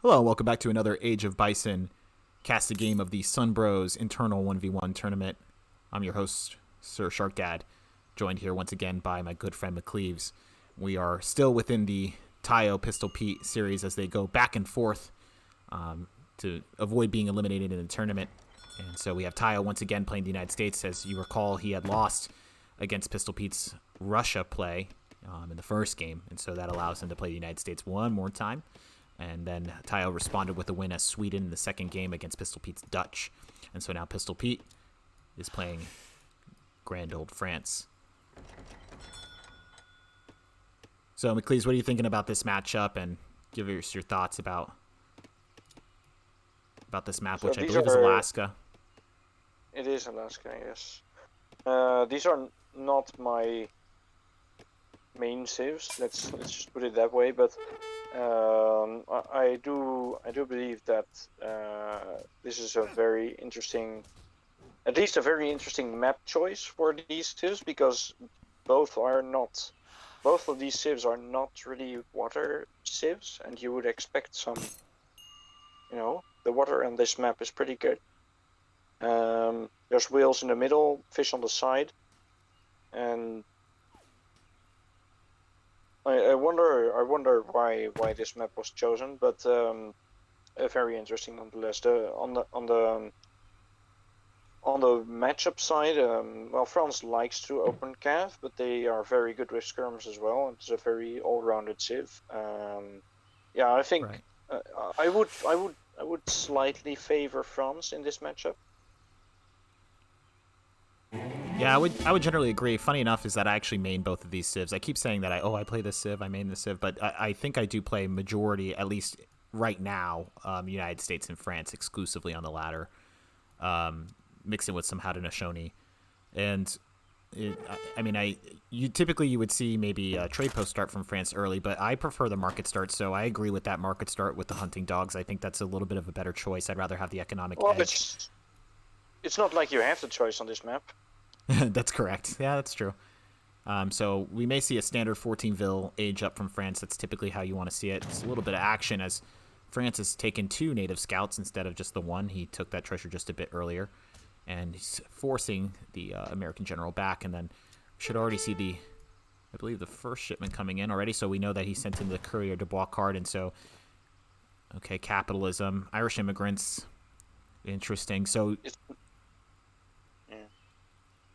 Hello, and welcome back to another Age of Bison cast a game of the Sun Bros internal 1v1 tournament. I'm your host, Sir Shark Dad, joined here once again by my good friend McCleaves. We are still within the Tayo PistolPete series as they go back and forth to avoid being eliminated in the tournament. And so we have Tayo once again playing the United States. As you recall, he had lost against PistolPete's Russia play in the first game, and so that allows him to play the United States one more time. And then Tayo responded with a win as Sweden in the second game against PistolPete's Dutch. And so now PistolPete is playing grand old France. So, McLeese, what are you thinking about this matchup? And give us your thoughts about this map, which I believe is Alaska. It is Alaska, yes. These are not my main civs. Let's just put it that way. But I do believe that this is a very interesting, at least a very interesting map choice for these civs, because both of these civs are not really water civs, and you would expect some, the water on this map is pretty good. There's whales in the middle, fish on the side, and I wonder why this map was chosen, but very interesting nonetheless. On the matchup side, well, France likes to open cav, but they are very good with skirms as well. It's a very all-rounded civ. Yeah, I think right. I would slightly favor France in this matchup. Yeah, I would generally agree. Funny enough is that I actually main both of these civs. I keep saying that I play this civ, I main this civ, but I think I do play majority, at least right now, United States and France exclusively on the latter, mixing with some Haudenosaunee. And typically you would see maybe a trade post start from France early, but I prefer the market start, so I agree with that market start with the hunting dogs. I think that's a little bit of a better choice. I'd rather have the economic edge. It's not like you have the choice on this map. That's correct. Yeah, that's true. So we may see a standard 14-ville age up from France. That's typically how you want to see it. It's a little bit of action as France has taken 2 native scouts instead of just the one. He took that treasure just a bit earlier, and he's forcing the American general back. And then we should already see I believe the first shipment coming in already. So we know that he sent in the Courrier de Bois card. And so, okay, capitalism, Irish immigrants, interesting. So.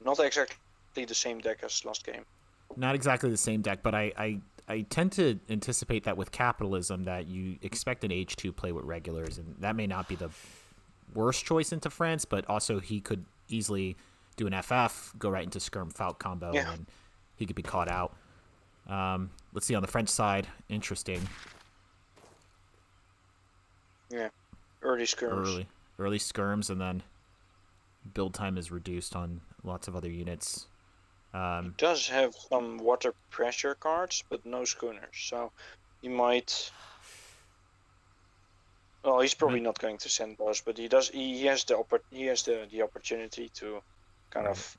Not exactly the same deck as last game. Not exactly the same deck, but I tend to anticipate that with capitalism that you expect an H2 play with regulars, and that may not be the worst choice into France, but also he could easily do an FF, go right into Skirm Falk combo, and he could be caught out. Let's see on the French side. Interesting. Yeah, early skirms. Early skirms, and then build time is reduced on lots of other units. It does have some water pressure cards, but no schooners. So he might. Well, he's probably not going to send those, but he does. He has the opportunity to kind of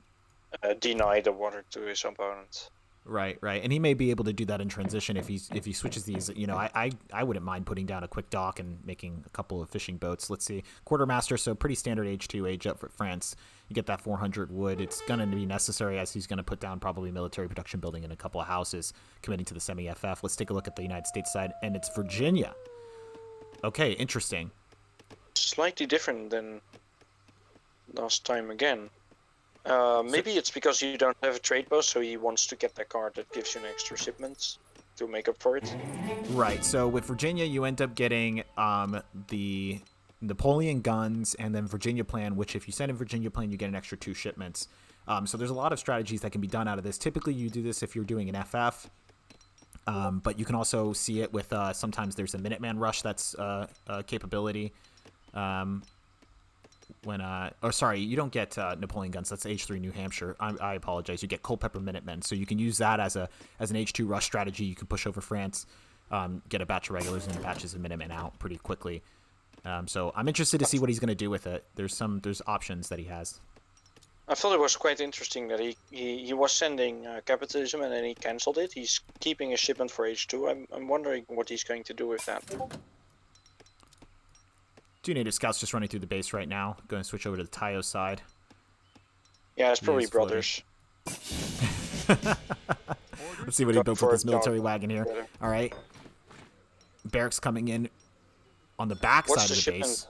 deny the water to his opponent. Right, and he may be able to do that in transition if he switches these. I wouldn't mind putting down a quick dock and making a couple of fishing boats. Let's see, quartermaster, so pretty standard H2 age up for France. You get that 400 wood. It's going to be necessary as he's going to put down probably military production building in a couple of houses, committing to the semi-FF. Let's take a look at the United States side, and it's Virginia. Okay, interesting. Slightly different than last time again. Maybe it's because you don't have a trade post, so he wants to get that card that gives you an extra shipment to make up for it. Right, so with Virginia, you end up getting the Napoleon guns and then Virginia plan, which if you send in Virginia plan, you get an extra 2 shipments. So there's a lot of strategies that can be done out of this. Typically, you do this if you're doing an FF, but you can also see it with sometimes there's a Minuteman rush that's a capability. You don't get Napoleon guns. That's H3 New Hampshire. I apologize. You get Culpeper Minutemen, so you can use that as an H2 rush strategy. You can push over France, get a batch of regulars and batches of Minutemen out pretty quickly. So I'm interested to see what he's going to do with it. There's options that he has. I thought it was quite interesting that he was sending capitalism and then he cancelled it. He's keeping a shipment for H2. I'm wondering what he's going to do with that. 2 native scouts just running through the base right now. Going to switch over to the Tayo side. Yeah, it's probably brothers. Let's see what he built with this military wagon here. All right. Barracks coming in on the back side of the base.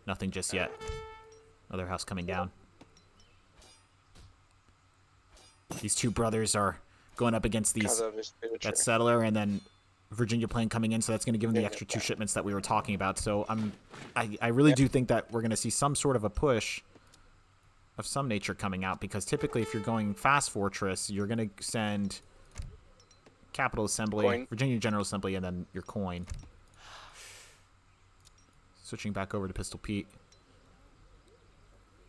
Nothing just yet. Another house coming down. These 2 brothers are going up against that settler, and then Virginia plane coming in, so that's going to give them the extra 2 shipments that we were talking about. So I really do think that we're going to see some sort of a push of some nature coming out, because typically if you're going fast fortress, you're going to send Capital Assembly, Virginia General Assembly, and then your coin. Switching back over to PistolPete.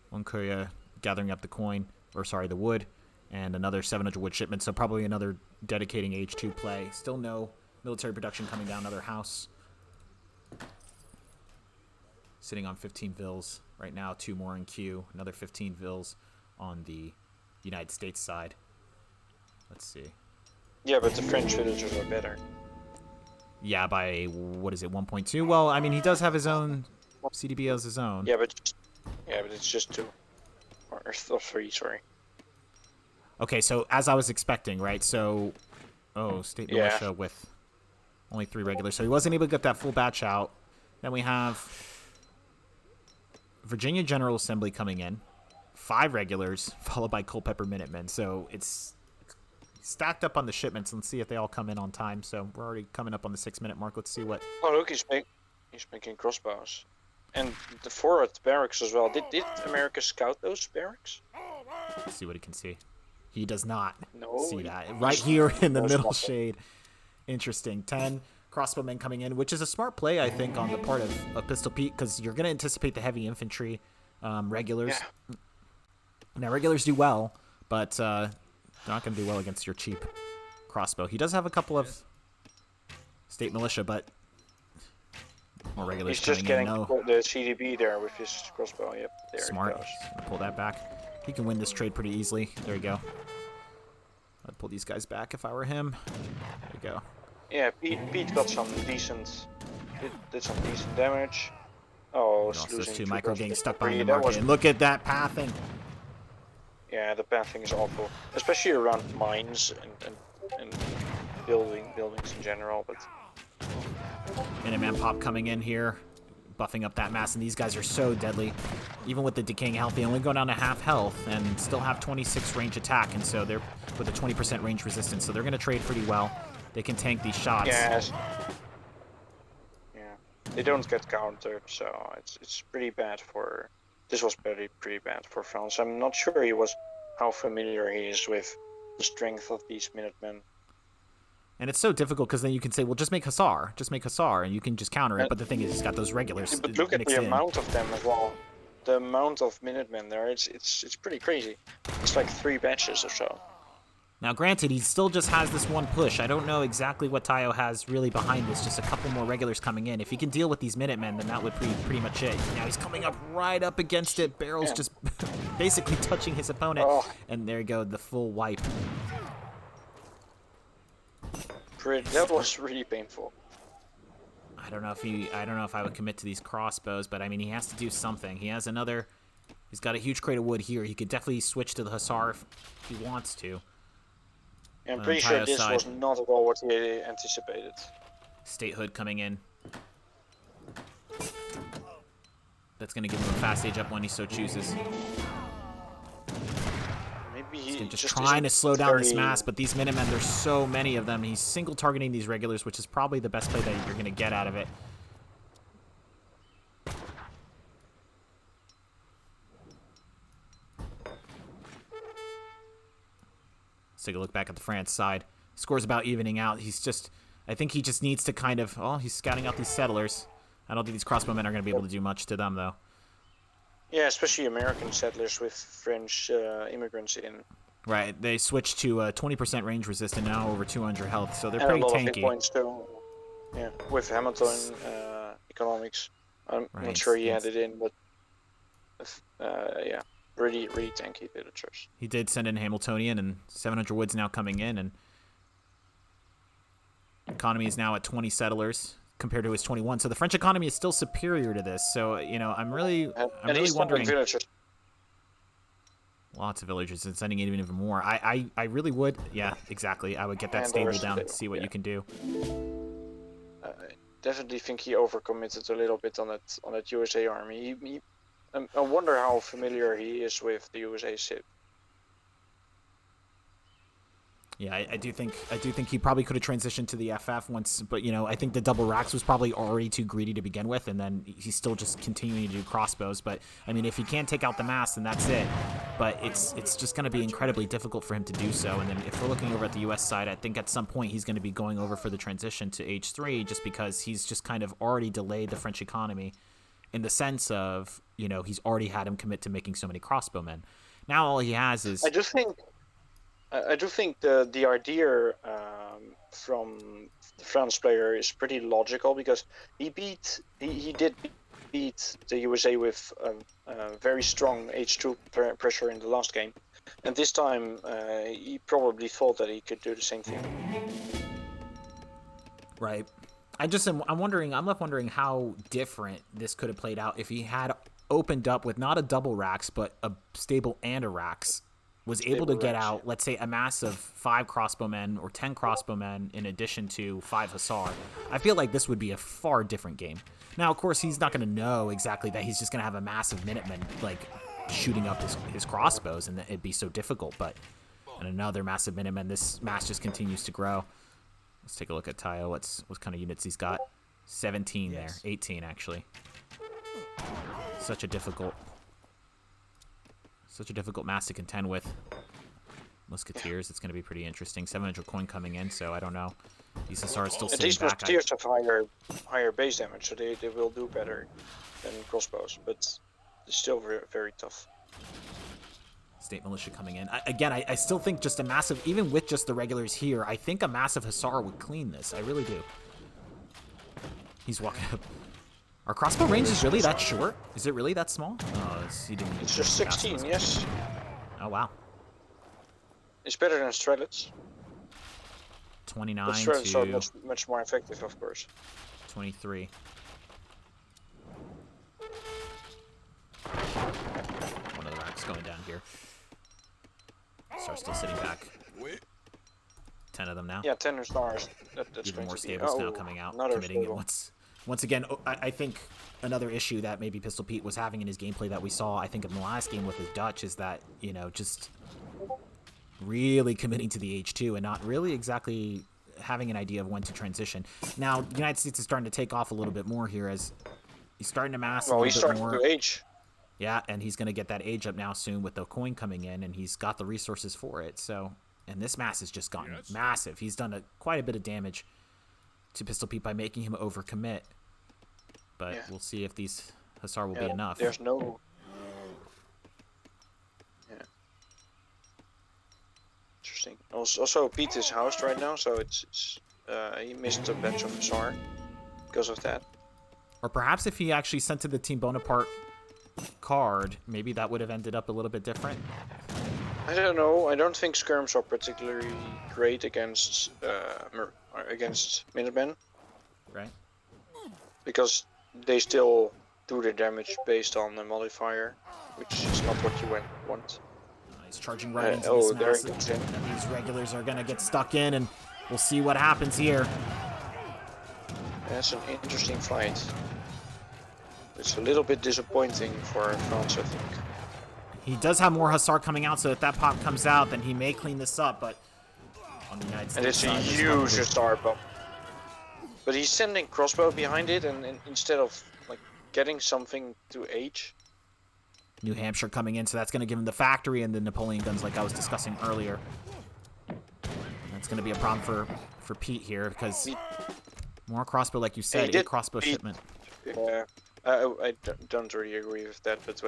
One courier gathering up the coin, or sorry, the wood, and another 700 wood shipment, so probably another dedicating H2 play. Still no military production coming down, another house. Sitting on 15 vills right now, 2 more in queue, another 15 vills on the United States side. Let's see. Yeah, but the French villagers are better. Yeah, by, what is it, 1.2? Well, I mean, he does have his own CDB as his own. Yeah, but it's just 2. Or 3, sorry. Okay, so as I was expecting, right? So, state militia with only 3 regulars. So he wasn't able to get that full batch out. Then we have Virginia General Assembly coming in. 5 regulars, followed by Culpeper Minutemen. So it's stacked up on the shipments. Let's see if they all come in on time. So we're already coming up on the 6-minute mark. Let's see what... Oh, look, he's making crossbows. And the forward barracks as well. Did America scout those barracks? Let's see what he can see. He does not see that. Right Right here in the middle shade. Interesting. 10 crossbowmen coming in, which is a smart play, I think, on the part of PistolPete, because you're going to anticipate the heavy infantry regulars. Yeah. Now, regulars do well, but they're not going to do well against your cheap crossbow. He does have a couple of state militia, but more regulars He's just coming getting in. the CDB there with his crossbow. Yep, there smart. It goes. Gonna pull that back. He can win this trade pretty easily. There you go. I'd pull these guys back if I were him. There you go. Yeah, Pete got some decent, did some decent damage. Oh, those 2 micro getting stuck behind the market. And look at that pathing. Yeah, the pathing is awful, especially around mines and buildings in general. But Minuteman pop coming in here, buffing up that mass, and these guys are so deadly. Even with the decaying health, they only go down to half health and still have 26 range attack, and so they're with a 20% range resistance, so they're going to trade pretty well. They can tank these shots. Yes. Yeah, they don't get countered, so it's pretty bad for. This was pretty bad for France. I'm not sure how familiar he is with the strength of these Minutemen. And it's so difficult because then you can say, well, just make Hussar, and you can just counter it. But the thing is, he's got those regulars. But look at the amount of them as well. The amount of Minutemen there, it's pretty crazy. It's like 3 batches or so. Now, granted, he still just has this 1 push. I don't know exactly what Tayo has really behind this. Just a couple more regulars coming in. If he can deal with these Minutemen, then that would be pretty much it. Now he's coming up right up against it. Barrels just basically touching his opponent. Oh. And there you go, the full wipe. That was really painful. I don't know if I would commit to these crossbows, but I mean, he has to do something. He's got a huge crate of wood here. He could definitely switch to the Hussar if he wants to. I'm pretty sure this was not at all what he anticipated. Statehood coming in. That's going to give him a fast age up when he so chooses. Maybe he's just trying to slow down this mass, but these Minutemen, there's so many of them. He's single targeting these regulars, which is probably the best play that you're going to get out of it. Let's take a look back at the France side. Score's about evening out. I think he just needs to kind of, he's scouting out these settlers. I don't think these crossbowmen are going to be able to do much to them, though. Yeah, especially American settlers with French immigrants in. Right, they switched to 20% range resistant, now over 200 health, so they're pretty tanky. And a lot of hit points too. Yeah, with Hamilton economics. I'm not sure he had it in, but yeah. Really tanky villagers. He did send in Hamiltonian, and 700 wood's now coming in, and economy is now at 20 settlers. compared to his 21. So the French economy is still superior to this. So, I'm really wondering. Villagers. Lots of villagers and sending even more. I really would. Yeah, exactly. I would get that stable down, see what you can do. I definitely think he overcommitted a little bit on that USA army. I wonder how familiar he is with the USA ship. Yeah, I do think he probably could have transitioned to the FF once, but I think the double racks was probably already too greedy to begin with, and then he's still just continuing to do crossbows. But I mean, if he can't take out the mass, then that's it. But it's just going to be incredibly difficult for him to do so. And then if we're looking over at the US side, I think at some point he's going to be going over for the transition to H3, just because he's just kind of already delayed the French economy, in the sense of he's already had him commit to making so many crossbowmen. Now all he has is. I do think the idea from the France player is pretty logical, because he did beat the USA with a very strong H2 pressure in the last game, and this time he probably thought that he could do the same thing. Right. I'm left wondering how different this could have played out if he had opened up with not a double racks, but a stable and a racks. Was able to get out, let's say, a mass of 5 crossbowmen or 10 crossbowmen in addition to 5 Hussar. I feel like this would be a far different game. Now, of course, he's not going to know exactly that he's just going to have a massive Minutemen, like, shooting up his crossbows, and it'd be so difficult. But and another massive Minutemen, this mass just continues to grow. Let's take a look at Tayo. What kind of units he's got. 17 there. 18, actually. Such a difficult mass to contend with. Musketeers, it's going to be pretty interesting. 700 coin coming in, so I don't know. These Hussars are still sitting these back. Musketeers have higher base damage, so they will do better than crossbows, but it's still very, very tough. State militia coming in. I still think just a massive, even with just the regulars here, I think a massive Hussar would clean this. I really do. He's walking up. Our crossbow range is really that short? Is it really that small? Oh, it's just 16, yes. Oh, wow. It's better than Strelets. 29 but Strelets to... are much more effective, of course. 23. One of the racks going down here. Stars still sitting back. 10 of them now. Yeah, 10 stars. That's even more stables now coming out, committing it once again. I think another issue that maybe PistolPete was having in his gameplay that we saw, I think, in the last game with his Dutch, is that, just really committing to the H2 and not really exactly having an idea of when to transition. Now, the United States is starting to take off a little bit more here as he's starting to mass a little bit more. Well, he's starting to age. Yeah, and he's going to get that age up now soon with the coin coming in, and he's got the resources for it. So, and this mass has just gotten massive. He's done quite a bit of damage to PistolPete by making him overcommit. But we'll see if these Hussar will be enough. There's no... Yeah. Interesting. Also, Pete is housed right now, so he missed a batch of Hussar because of that. Or perhaps if he actually sent to the Team Bonaparte card, maybe that would have ended up a little bit different. I don't know. I don't think skirms are particularly great against Minutemen. Right. Because they still do their damage based on the modifier, which is not what you want. He's charging right into this massive, and these regulars are going to get stuck in, and we'll see what happens here. That's an interesting fight. It's a little bit disappointing for France, I think. He does have more Hussar coming out, so if that pop comes out, then he may clean this up, but on the United States and it's a huge Hussar bump. But he's sending crossbow behind it, and instead of getting something to H. New Hampshire coming in, so that's going to give him the factory and the Napoleon guns like I was discussing earlier. That's going to be a problem for Pete here, because more crossbow, like you said, a crossbow shipment. Yeah, I don't really agree with that, but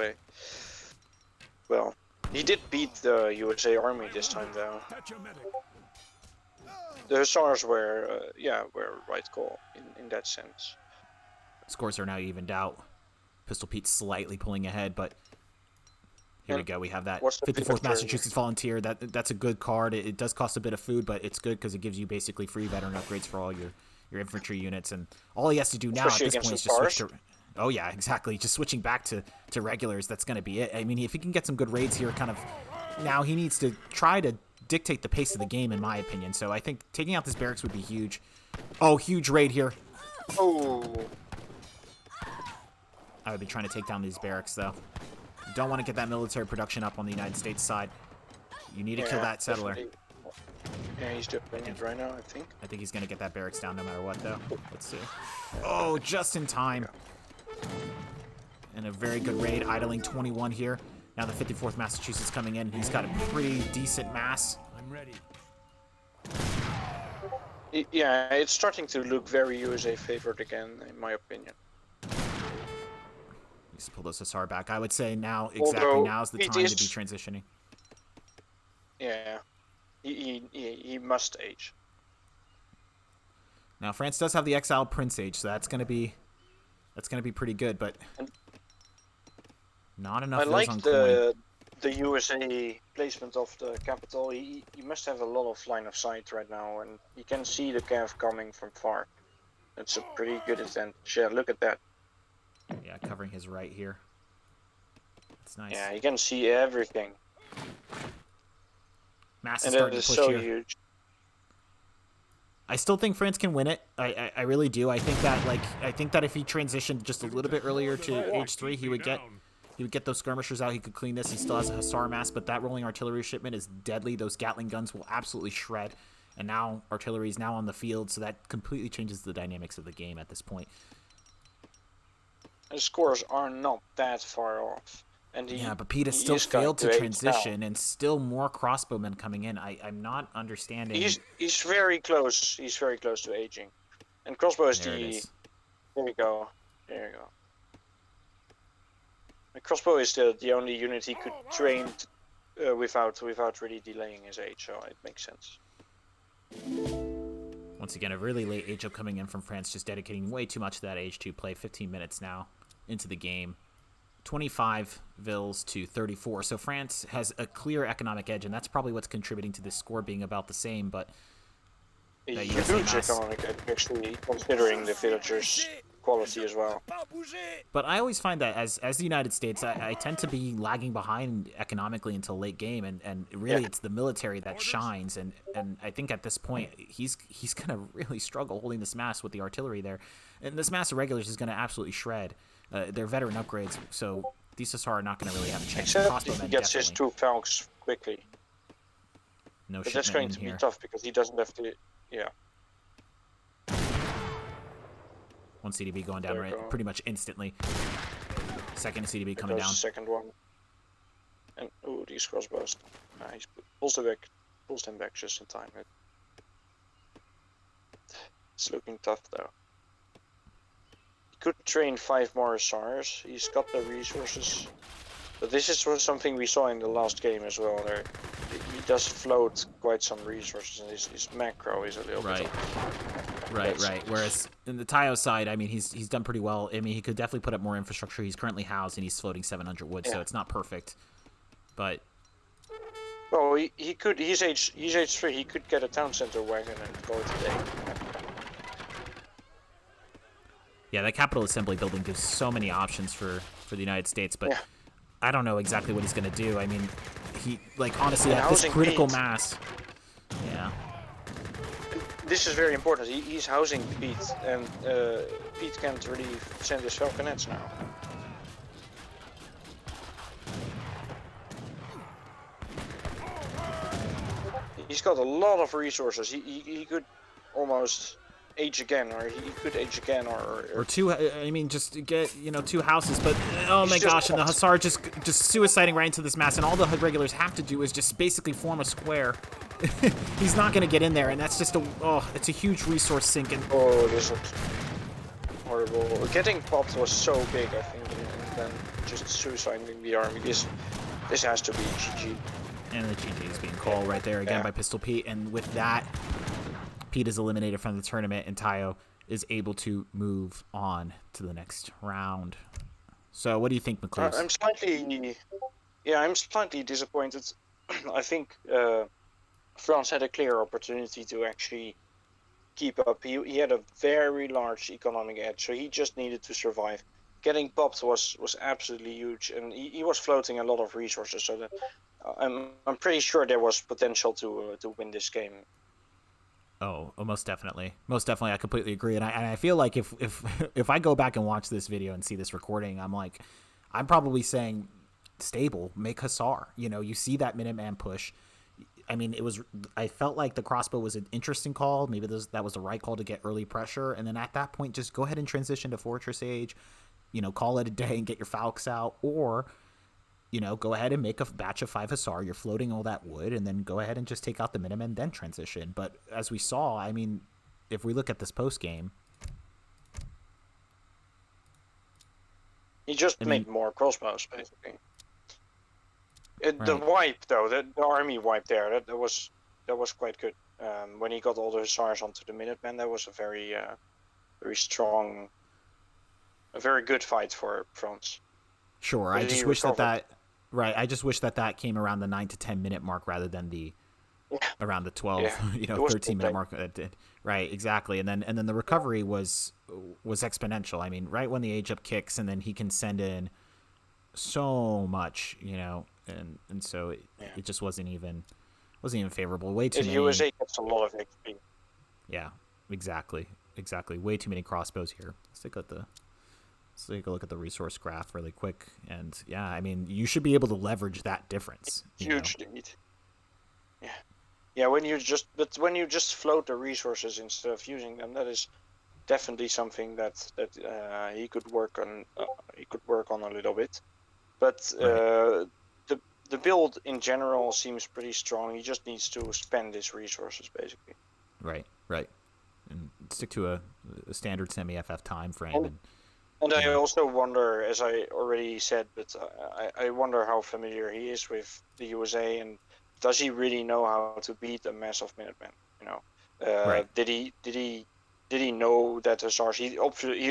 well, he did beat the USA Army this time, though. The Hussars were a right call in that sense. Scores are now evened out. PistolPete slightly pulling ahead, but here we go. We have that 54th Massachusetts Volunteer. That's a good card. It does cost a bit of food, but it's good because it gives you basically free veteran upgrades for all your your infantry units, and all he has to do now Especially at this point is just switch to. Oh yeah, exactly. Just switching back to regulars. That's going to be it. I mean, if he can get some good raids here, kind of now he needs to try to dictate the pace of the game, in my opinion. So I think taking out this barracks would be huge. Oh, huge raid here. Oh. I would be trying to take down these barracks, though. You don't want to get that military production up on the United States side. You need to kill that settler. Definitely. Yeah, he's doing it right now, I think. I think he's going to get that barracks down no matter what, though. Let's see. Oh, just in time. And a very good raid, idling 21 here. Now the 54th Massachusetts coming in. He's got a pretty decent mass. I'm ready. Yeah, it's starting to look very USA favored again, in my opinion. Let's pull those Hussar back. I would say now, now's the time to be transitioning. Yeah, he must age. Now France does have the exiled prince age, so that's gonna be pretty good, but not enough. I of those like on coin. the USA placement of the capital. He must have a lot of line of sight right now, and you can see the Cav coming from far. That's a pretty good advantage. Yeah, look at that. Yeah, covering his right here. That's nice. Yeah, you can see everything. Mass is And that starting is to push so here. huge. I still think France can win it. I really do. I think that if he transitioned just a little bit earlier to age 3, he would get those skirmishers out. He could clean this. He still has a Hussar mass, but that rolling artillery shipment is deadly. Those Gatling guns will absolutely shred. And now artillery is now on the field, so that completely changes the dynamics of the game at this point. The scores are not that far off. And but Pete has still failed to transition, and still more crossbowmen coming in. I'm not understanding. He's very close. He's very close to aging. And crossbow is There we go. There you go. The crossbow is the only unit he could train without really delaying his age, so it makes sense. Once again, a really late age up coming in from France, just dedicating way too much to that age 2 play. 15 minutes now into the game. 25 Vils to 34. So France has a clear economic edge, and that's probably what's contributing to this score being about the same, but A huge economic edge, actually, considering the villagers' quality as well. But I always find that as the United States, I tend to be lagging behind economically until late game, and really it's the military that shines, and I think at this point he's going to really struggle holding this mass with the artillery there. And this mass of regulars is going to absolutely shred. They're veteran upgrades, so these Hussar are not going to really have a chance. Except if he gets his 2 Falcons quickly. No, but that's going to be tough because he doesn't have to. Yeah. One CDB going down pretty much instantly. Second CDB coming down. Second one. And ooh, these crossbows. Nice. Pulls them back just in time. It's looking tough though. He could train 5 more Hussars. He's got the resources. But this is something we saw in the last game as well. He does float quite some resources, and his macro is a little bit. Right. Whereas in the Tayo side, I mean, he's done pretty well. I mean, he could definitely put up more infrastructure. He's currently housed, and he's floating 700 wood, so it's not perfect. But well, he could. He's age 3. He could get a town center wagon and call it a day. Yeah, that capital assembly building gives so many options for the United States, but I don't know exactly what he's going to do. I mean, he, honestly, at this critical mass. Yeah. This is very important. He's housing Pete, and Pete can't really send his falconets now. He's got a lot of resources. He could almost age again, or he could age again, or 2. I mean, just get 2 houses. But oh my gosh, and the Hussar just suiciding right into this mass, and all the regulars have to do is just basically form a square. He's not going to get in there, and that's just it's a huge resource sink. And this is horrible. Getting popped was so big, I think, and then just suiciding the army. This has to be GG. And the GG is being called right there again by PistolPete, and with that, Pete is eliminated from the tournament, and Tayo is able to move on to the next round. So, what do you think, McCleaves? I'm slightly disappointed. I think France had a clear opportunity to actually keep up. He had a very large economic edge, so he just needed to survive. Getting popped was absolutely huge, and he was floating a lot of resources. So that I'm pretty sure there was potential to win this game. Oh, most definitely. Most definitely. I completely agree. And I feel like if if I go back and watch this video and see this recording, I'm probably saying stable, make Hussar. You know, you see that Minuteman push. I mean, I felt like the crossbow was an interesting call. Maybe that was the right call to get early pressure. And then at that point, just go ahead and transition to Fortress Age, you know, call it a day and get your Falcons out. Or, you know, go ahead and make a batch of 5 Hussar. You're floating all that wood, and then go ahead and just take out the Minutemen, then transition. But as we saw, I mean, if we look at this post game, He just made more crossbows, basically. The wipe, though, the army wipe there, that was quite good. When he got all the Hussars onto the Minutemen, that was a very strong, a very good fight for France. Sure, But I just he wish recovered. I just wish that came around the 9 to 10 minute mark rather than the around the 12, Yeah. you know, 13-minute mark. Right, exactly. And then the recovery was exponential. I mean, right when the age up kicks, and then he can send in so much, you know, and so it just wasn't even favorable. Way too many. USA gets a lot of XP. Yeah, exactly. Way too many crossbows here. Let's take a look at the resource graph really quick. And yeah, I mean, you should be able to leverage that difference. Huge lead. Yeah. When you just float the resources instead of using them, that is definitely something that he could work on. He could work on a little bit. But the build in general seems pretty strong. He just needs to spend his resources, basically. Right. And stick to a standard semi-FF time frame. And I also wonder, as I already said, but I wonder how familiar he is with the USA, and does he really know how to beat a mass of Minutemen? You know, did he know that Hussars? He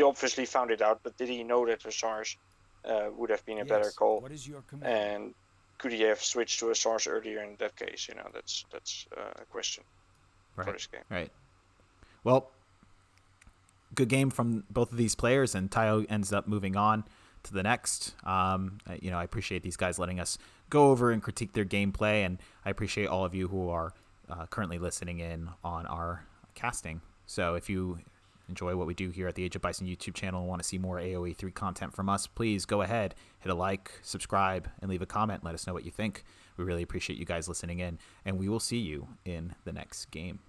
obviously found it out, but did he know that Hussars would have been a better call? What is your command? And could he have switched to Hussars earlier in that case? You know, that's a question for this game. Right. Well, good game from both of these players, and Tayo ends up moving on to the next. You know, I appreciate these guys letting us go over and critique their gameplay, and I appreciate all of you who are currently listening in on our casting. So if you enjoy what we do here at the Age of Bison YouTube channel and want to see more AoE 3 content from us, please go ahead, hit a like, subscribe, and leave a comment. Let us know what you think. We really appreciate you guys listening in, and we will see you in the next game.